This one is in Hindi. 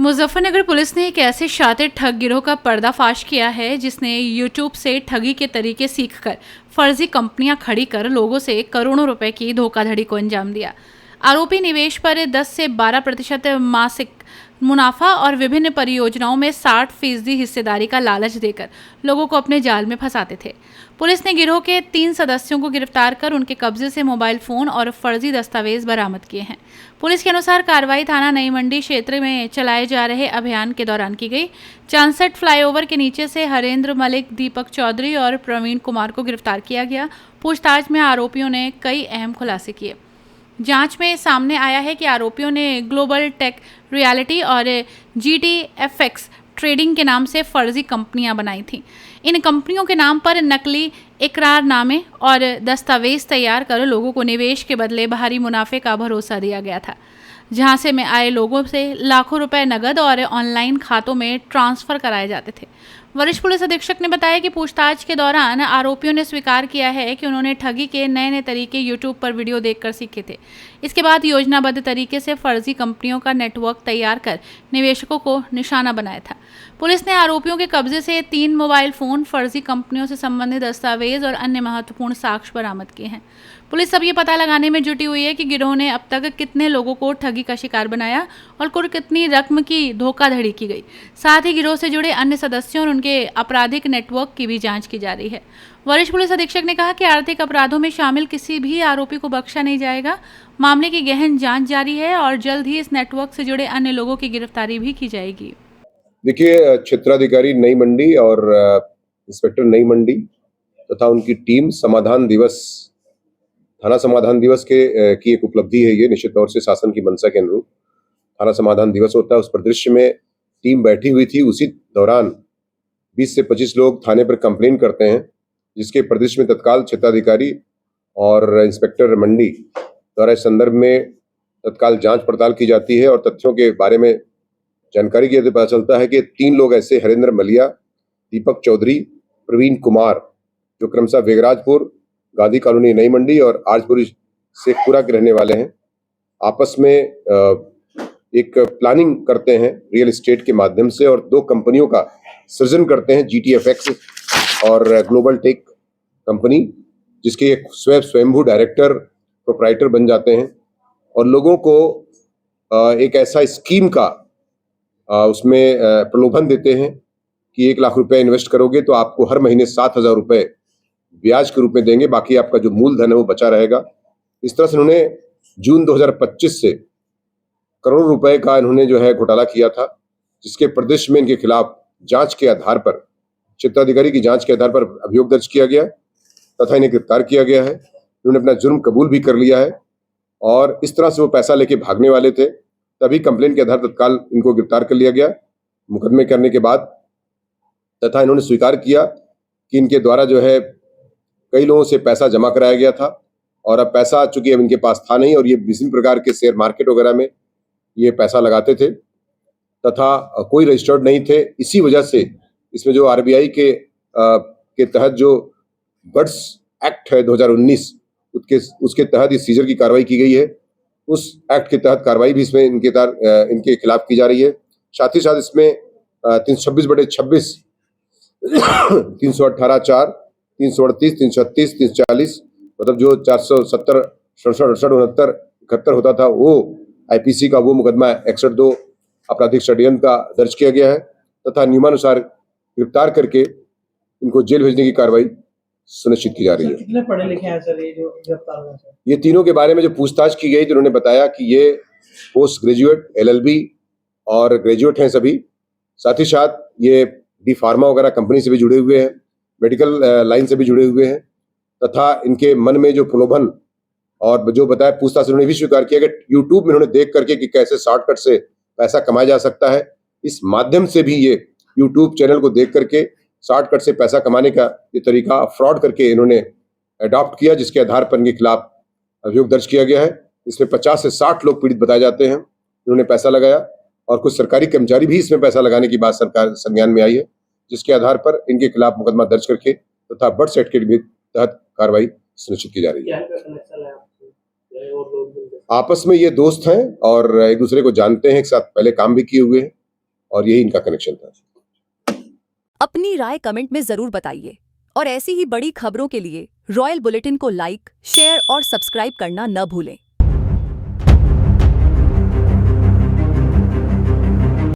मुजफ्फरनगर पुलिस ने एक ऐसे शातिर ठग गिरोह का पर्दाफाश किया है जिसने यूट्यूब से ठगी के तरीके सीखकर फर्जी कंपनियां खड़ी कर लोगों से करोड़ों रुपए की धोखाधड़ी को अंजाम दिया। आरोपी निवेश पर 10 से 12% मासिक मुनाफा और विभिन्न परियोजनाओं में 60% हिस्सेदारी का लालच देकर लोगों को अपने जाल में फंसाते थे। पुलिस ने गिरोह के 3 सदस्यों को गिरफ्तार कर उनके कब्जे से मोबाइल फोन और फर्जी दस्तावेज बरामद किए हैं। पुलिस के अनुसार कार्रवाई थाना नई मंडी क्षेत्र में चलाए जा रहे अभियान के दौरान की गई। चांसट फ्लाईओवर के नीचे से हरेंद्र मलिक, दीपक चौधरी और प्रवीण कुमार को गिरफ्तार किया गया। पूछताछ में आरोपियों ने कई अहम खुलासे किए। जांच में सामने आया है कि आरोपियों ने ग्लोबल टेक रियलिटी और GTFX ट्रेडिंग के नाम से फर्जी कंपनियां बनाई थीं। इन कंपनियों के नाम पर नकली इकरारनामे और दस्तावेज तैयार कर लोगों को निवेश के बदले भारी मुनाफे का भरोसा दिया गया था। झांसे में आए लोगों से लाखों रुपए नगद और ऑनलाइन खातों में ट्रांसफर कराए जाते थे। वरिष्ठ पुलिस अधीक्षक ने बताया कि पूछताछ के दौरान आरोपियों ने स्वीकार किया है कि उन्होंने ठगी के नए नए तरीके यूट्यूब पर वीडियो देखकर सीखे थे। इसके बाद योजनाबद्ध तरीके से फर्जी कंपनियों का नेटवर्क तैयार कर निवेशकों को निशाना बनाया था। पुलिस ने आरोपियों के कब्जे से 3 मोबाइल फोन, फर्जी कंपनियों से संबंधित दस्तावेज और अन्य महत्वपूर्ण साक्ष्य बरामद किए हैं। पुलिस अब ये पता लगाने में जुटी हुई है कि गिरोह ने अब तक कितने लोगों को ठगी का शिकार बनाया और कुल कितनी रकम की धोखाधड़ी की गई। साथ ही गिरोह से जुड़े अन्य सदस्यों और उनके आपराधिक नेटवर्क की भी जांच की जा रही है। वरिष्ठ पुलिस अधीक्षक ने कहा कि आर्थिक अपराधों में शामिल किसी भी आरोपी को बख्शा नहीं जाएगा। मामले की गहन जांच जारी है और जल्द ही इस नेटवर्क से जुड़े अन्य लोगों की गिरफ्तारी भी की जाएगी। देखिए, क्षेत्राधिकारी नई मंडी और इंस्पेक्टर नई मंडी तथा उनकी टीम थाना समाधान दिवस की एक उपलब्धि है। ये निश्चित तौर से शासन की मंशा के अनुरूप थाना समाधान दिवस होता है। उस परिदृश्य में टीम बैठी हुई थी। उसी दौरान 20 से 25 लोग थाने पर कंप्लेन करते हैं, जिसके परिदृश्य में तत्काल क्षेत्राधिकारी और इंस्पेक्टर मंडी द्वारा इस संदर्भ में तत्काल जांच पड़ताल की जाती है और तथ्यों के बारे में जानकारी के पता चलता है कि 3 लोग ऐसे हरेंद्र मलिया, दीपक चौधरी, प्रवीण कुमार, जो क्रमशः वेगराजपुर, गांधी कॉलोनी नई मंडी और आजपुरी शेखपुरा के रहने वाले हैं, आपस में एक प्लानिंग करते हैं रियल एस्टेट के माध्यम से और 2 कंपनियों का सृजन करते हैं, GTFX और ग्लोबल टेक कंपनी, जिसके एक स्वयंभू डायरेक्टर प्रोप्राइटर बन जाते हैं और लोगों को एक ऐसा स्कीम का उसमें प्रलोभन देते हैं कि 1 लाख रुपए इन्वेस्ट करोगे तो आपको हर महीने 7,000 रुपए ब्याज के रूप में देंगे, बाकी आपका जो मूलधन है वो बचा रहेगा। इस तरह से उन्होंने जून 2025 से करोड़ों रुपए का इन्होंने जो है घोटाला किया था, जिसके परिदृश्य में इनके खिलाफ जांच के आधार पर, क्षेत्राधिकारी की जांच के आधार पर अभियोग दर्ज किया गया तथा इन्हें गिरफ्तार किया गया है। इन्होंने अपना जुर्म कबूल भी कर लिया है और इस तरह से वो पैसा लेके भागने वाले थे। तभी कंप्लेन के आधार तत्काल इनको गिरफ्तार कर लिया गया मुकदमे करने के बाद, तथा इन्होंने स्वीकार किया कि इनके द्वारा जो है कई लोगों से पैसा जमा कराया गया था और अब पैसा चूंकि अब इनके पास था नहीं और ये विभिन्न प्रकार के शेयर मार्केट वगैरह में ये पैसा लगाते थे तथा कोई रजिस्टर्ड नहीं थे। इसी वजह से इसमें जो RBI के तहत जो गड्स एक्ट है 2019 उसके तहत इस सीजर की कार्रवाई की गई है। उस एक्ट के तहत कार्रवाई भी इसमें इनके खिलाफ की जा रही है। साथ ही साथ इसमें 326/26, 318(4), 338, 336, 340 मतलब जो 470, 67, 68, 71 होता था वो IPC का वो मुकदमा 61(2) आपराधिक षड्यंत्र का दर्ज किया गया है तथा नियमानुसार गिरफ्तार करके इनको जेल भेजने की कार्रवाई सुनिश्चित की जा रही है। कितने पढ़े लिखे हैं सर ये जो गिरफ्तार हुए हैं? ये तीनों के बारे में जो पूछताछ की गई तो उन्होंने बताया कि ये पोस्ट ग्रेजुएट, LLB और ग्रेजुएट हैं सभी। साथ ही साथ ये डी फार्मा वगैरह कंपनी से भी जुड़े हुए हैं, मेडिकल लाइन से भी जुड़े हुए हैं तथा इनके मन में जो प्रलोभन और जो बताया पूछताछ उन्होंने भी स्वीकार किया कि यूट्यूब में उन्होंने देख करके कि कैसे शॉर्टकट से पैसा कमाया जा सकता है, इस माध्यम से भी ये यूट्यूब चैनल को देख करके शॉर्टकट से पैसा कमाने का ये तरीका फ्रॉड करके इन्होंने अडॉप्ट किया, जिसके आधार पर इनके खिलाफ अभियोग दर्ज किया गया है। इसमें 50 से 60 लोग पीड़ित बताए जाते हैं, इन्होंने पैसा लगाया और कुछ सरकारी कर्मचारी भी इसमें पैसा लगाने की बात सरकार संज्ञान में आई है, जिसके आधार पर इनके खिलाफ मुकदमा दर्ज करके तथा बर्ड्स एक्ट के तहत कार्रवाई सुनिश्चित की जा रही है। आपस में ये दोस्त हैं और एक दूसरे को जानते हैं, एक साथ पहले काम भी किए हुए हैं और यही इनका कनेक्शन था। अपनी राय कमेंट में जरूर बताइए और ऐसी ही बड़ी खबरों के लिए रॉयल बुलेटिन को लाइक, शेयर और सब्सक्राइब करना न भूलें।